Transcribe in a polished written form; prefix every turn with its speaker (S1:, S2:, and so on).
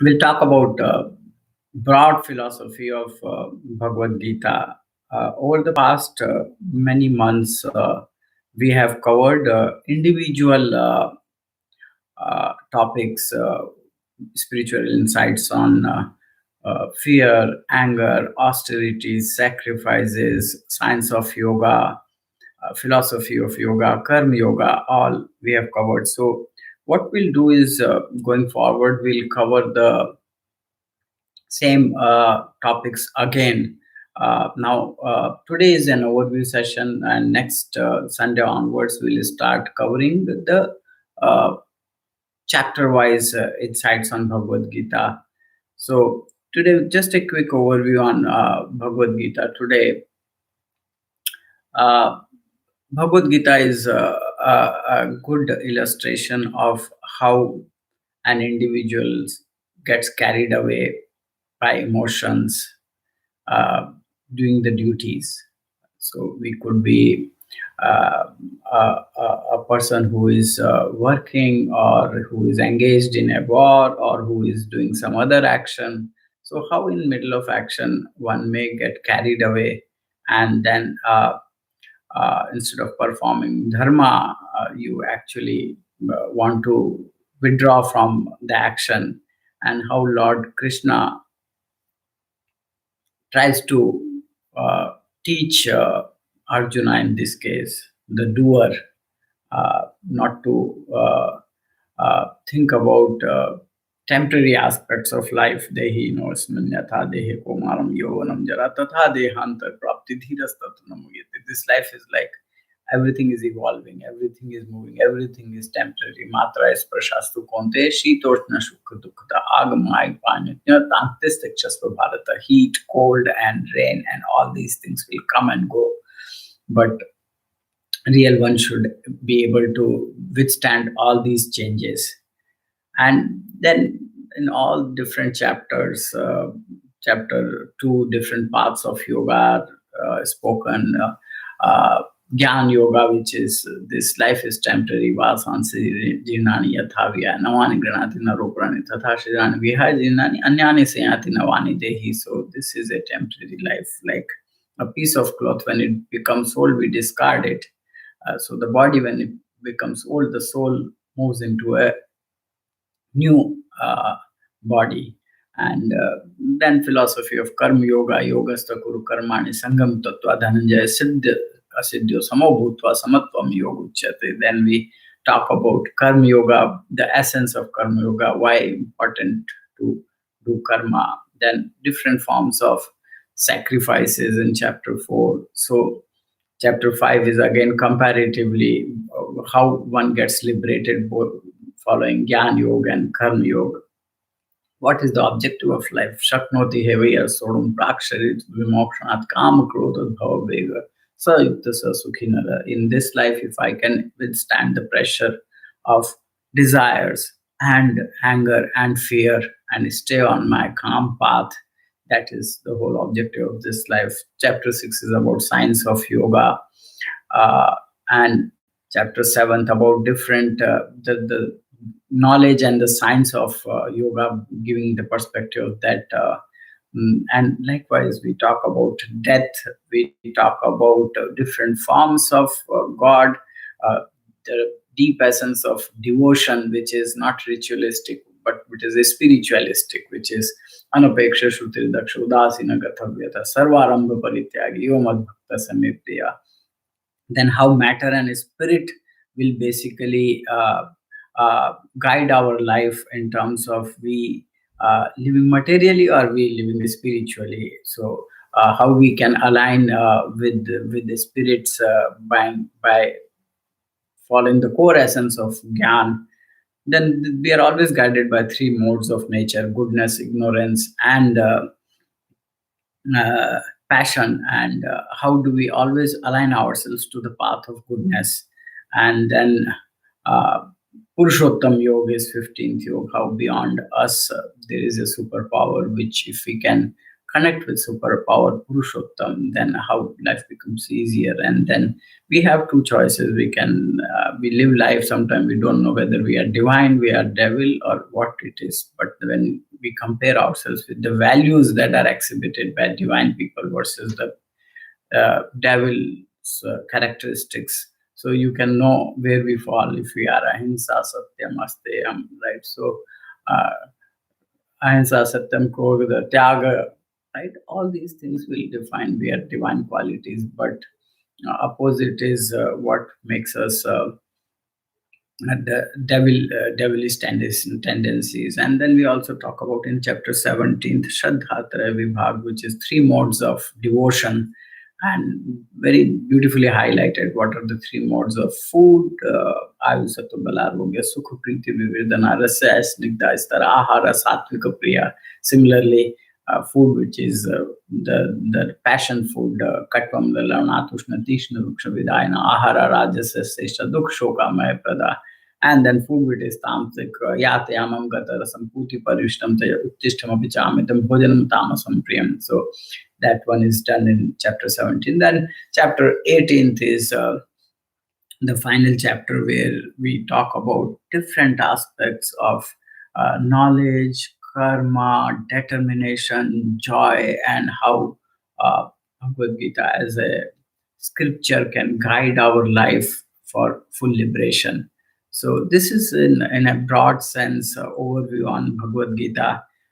S1: We'll talk about broad philosophy of Bhagavad Gita. Over the past many months, we have covered individual topics, spiritual insights on fear, anger, austerities, sacrifices, science of yoga, philosophy of yoga, karma yoga, all we have covered. So, what we'll do is going forward, we'll cover the same topics again. Today is an overview session, and next Sunday onwards, we'll start covering the chapter-wise insights on Bhagavad Gita. So today, just a quick overview on Bhagavad Gita. Today, Bhagavad Gita is a good illustration of how an individual gets carried away by emotions doing the duties. So we could be a person who is working, or who is engaged in a war, or who is doing some other action. So how in middle of action one may get carried away, and then instead of performing dharma, you actually want to withdraw from the action, and how Lord Krishna tries to teach Arjuna, in this case, the doer, not to think about temporary aspects of life. Dehi nosmin yatha dehe komaram yovanam jara tatha dehantar prapti dhiras tatnamuyate. This life is like everything is evolving, everything is moving, everything is temporary. Matra sparshastu konte shitoshna sukha dukkha agamai panyatya tantis tekshasva bharata. Heat, cold, and rain, and all these things will come and go. But real one should be able to withstand all these changes. And then in all different chapters, chapter 2, different parts of yoga are spoken. Gyan yoga, which is this life is temporary, vasansi jinani yathavya navani granati naroprani tatha shirani vihai jinani anyani seyati navani dehi. So this is a temporary life, like a piece of cloth. When it becomes old, we discard it. So the body, when it becomes old, the soul moves into a new body. And then philosophy of karma yoga, yogastha kuru karmani sangam tattva dhananjaya siddha asiddhyo samobhutva samatvam yoga uchyate. Then we talk about karma yoga, the essence of karma yoga, why important to do karma. Then different forms of sacrifices in chapter 4. So chapter 5 is again comparatively how one gets liberated, both following Gyan Yoga and Karma Yoga. What is the objective of life? Shaknoti hevaya sodum praksharit vimokshanat kama krodha bhava vega sayukta sa sukhinara. In this life, if I can withstand the pressure of desires and anger and fear and stay on my calm path, that is the whole objective of this life. Chapter 6 is about science of yoga, and chapter 7 about different the knowledge and the science of yoga, giving the perspective that and likewise we talk about death, we talk about different forms of God, the deep essence of devotion, which is not ritualistic but which is spiritualistic, which is anapeksha shruti daksha udasina gathavyata sarvarambha parityagi yo mad bhakta samepriya. Then how matter and spirit will basically guide our life in terms of we living materially or we living spiritually. So how we can align with the spirits by following the core essence of Gyan. Then we are always guided by 3 modes of nature: goodness, ignorance, and passion. And how do we always align ourselves to the path of goodness? And then Purushottam Yoga is 15th yoga, how beyond us there is a superpower, which if we can connect with superpower Purushottam, then how life becomes easier. And then we have 2 choices. We can we live life, sometimes we don't know whether we are divine, we are devil, or what it is. But when we compare ourselves with the values that are exhibited by divine people versus the devil's characteristics. So you can know where we fall if we are ahimsa, satyam, asteyam, right? So uh, ahimsa, satyam, krodha, tyaga, right? All these things will define their divine qualities, but opposite is what makes us the devilish tendencies. And then we also talk about in chapter 17th Shraddha Traya Vibhag, which is three modes of devotion, and very beautifully highlighted what are the three modes of food: ayu, sattva, bala, arogya, sukha, priti, vivedana, rasa, snigdha, stara, ahara, satvika, priya. Similarly, food which is the passion food, katvam, lalana, tushna, tishna, ruksha, vidayana, ahara, rajasa, sesha, dukh, shoka, maya, prada. And then food which is tamasic, yate amam gata rasam puti parishtam taya uttishtam apichamitam bhojanam tamasam priyam. So that one is done in chapter 17. Then chapter 18th is the final chapter where we talk about different aspects of knowledge, karma, determination, joy, and how Bhagavad Gita as a scripture can guide our life for full liberation. So this is in a broad sense overview on Bhagavad Gita.